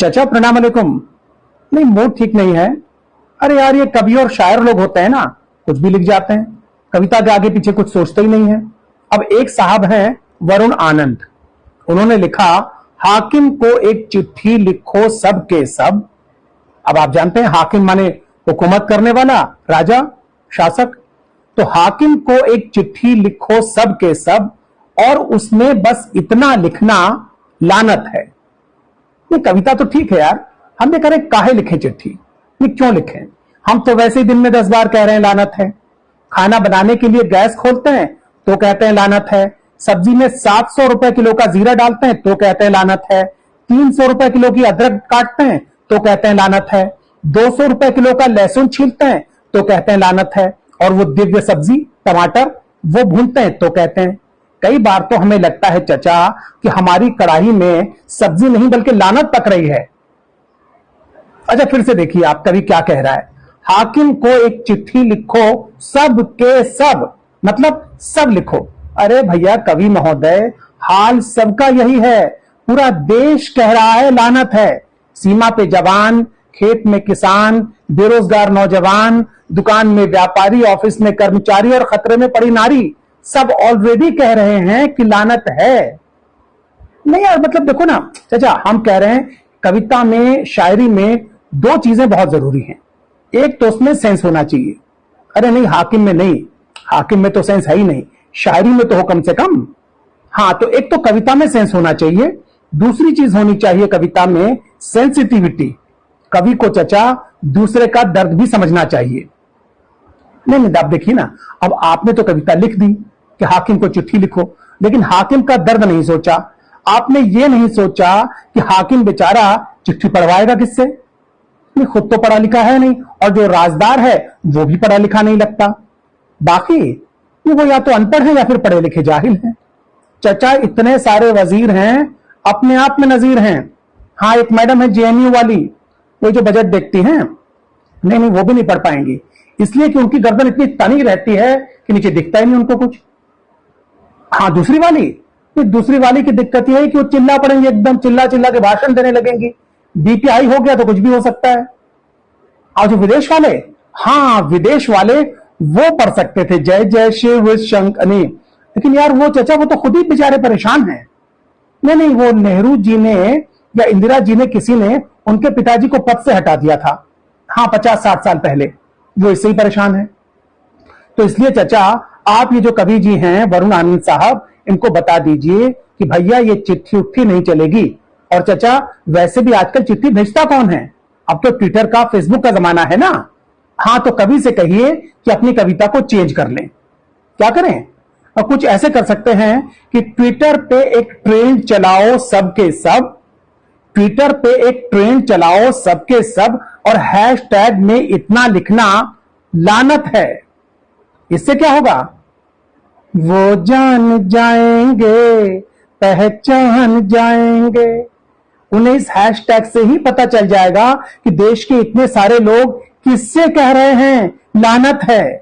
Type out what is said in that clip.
चाचा प्रणाम अलैकुम। नहीं, मूड ठीक नहीं है। अरे यार, ये कवि और शायर लोग होते हैं ना, कुछ भी लिख जाते हैं, कविता के आगे पीछे कुछ सोचते ही नहीं है। अब एक साहब हैं वरुण आनंद, उन्होंने लिखा, हाकिम को एक चिट्ठी लिखो सब के सब। अब आप जानते हैं हाकिम माने हुकूमत करने वाला, राजा, शासक। तो हाकिम को एक चिट्ठी लिखो सब के सब, और उसमें बस इतना लिखना लानत है। ये कविता तो ठीक है यार, हम ये करें काहे लिखें चिट्ठी, ये क्यों लिखें? हम तो वैसे ही दिन में 10 बार कह रहे हैं लानत है। खाना बनाने के लिए गैस खोलते हैं तो कहते हैं लानत है। सब्जी में 700 रुपए किलो का जीरा डालते हैं तो कहते हैं लानत है। 300 रुपए किलो की अदरक काटते हैं तो कहते हैं लानत है। 200 रुपए किलो का लहसुन छीलते हैं तो कहते हैं लानत है। और वो दिव्य सब्जी टमाटर वो भूनते हैं तो कहते हैं। कई बार तो हमें लगता है चचा कि हमारी कढ़ाई में सब्जी नहीं बल्कि लानत पक रही है। अच्छा, फिर से देखिए आप कवि क्या कह रहा है, हाकिम को एक चिट्ठी लिखो सब के सब, मतलब सब लिखो। अरे भैया कवि महोदय, हाल सबका यही है। पूरा देश कह रहा है लानत है। सीमा पे जवान, खेत में किसान, बेरोजगार नौजवान, दुकान में व्यापारी, ऑफिस में कर्मचारी और खतरे में पड़ी नारी, सब ऑलरेडी कह रहे हैं कि लानत है। नहीं यार, मतलब देखो ना चाचा, हम कह रहे हैं कविता में, शायरी में दो चीजें बहुत जरूरी हैं। एक तो उसमें सेंस होना चाहिए। अरे नहीं, हाकिम में नहीं, हाकिम में तो सेंस है ही नहीं, शायरी में तो हो कम से कम। हाँ, तो एक तो कविता में सेंस होना चाहिए, दूसरी चीज होनी चाहिए कविता में सेंसिटिविटी। कवि को चचा दूसरे का दर्द भी समझना चाहिए। नहीं, आप देखिए ना, अब आपने तो कविता लिख दी कि हाकिम को चिट्ठी लिखो, लेकिन हाकिम का दर्द नहीं सोचा। आपने ये नहीं सोचा कि हाकिम बेचारा चिट्ठी पढ़वाएगा किससे? नहीं, खुद तो पढ़ा लिखा है नहीं, और जो राजदार है वो भी पढ़ा लिखा नहीं लगता। बाकी वो या तो अनपढ़ है या फिर पढ़े लिखे जाहिल हैं। चचा इतने सारे वजीर हैं, अपने आप में नजीर हैं। हाँ, एक मैडम है जेएनयू वाली, वो जो बजट देखती हैं, नहीं वो भी नहीं पढ़ पाएंगी, इसलिए कि उनकी गर्दन इतनी तनी रहती है कि नीचे दिखता ही नहीं उनको कुछ। हाँ, दूसरी वाली की दिक्कत यह है कि वो चिल्ला पड़ेंगे, एकदम चिल्ला चिल्ला के भाषण देने लगेंगी। बीपी हाई हो गया तो कुछ भी हो सकता है। और जो विदेश वाले, हाँ विदेश वाले, वो पढ़ सकते थे जय जय शिव शंकर, लेकिन यार वो चचा वो तो खुद ही बेचारे परेशान हैं। नहीं, वो नेहरू जी ने या इंदिरा जी ने, किसी ने उनके पिताजी को पद से हटा दिया था। हाँ, 50-60 साल पहले। वो इससे ही परेशान है। तो इसलिए चचा, आप ये जो कवि जी हैं वरुण आनंद साहब, इनको बता दीजिए कि भैया ये चिट्ठी उट्ठी नहीं चलेगी। और चचा वैसे भी आजकल चिट्ठी भेजता कौन है? अब तो ट्विटर का, फेसबुक का जमाना है ना। हाँ, तो कवि से कहिए कि अपनी कविता को चेंज कर लें। क्या करें? और कुछ ऐसे कर सकते हैं कि ट्विटर पे एक ट्रेंड चलाओ सबके सब, ट्विटर पे एक ट्रेंड चलाओ सबके सब, और हैशटैग में इतना लिखना लानत है। इससे क्या होगा? वो जान जाएंगे, पहचान जाएंगे। उन्हें इस हैशटैग से ही पता चल जाएगा कि देश के इतने सारे लोग किससे कह रहे हैं लानत है।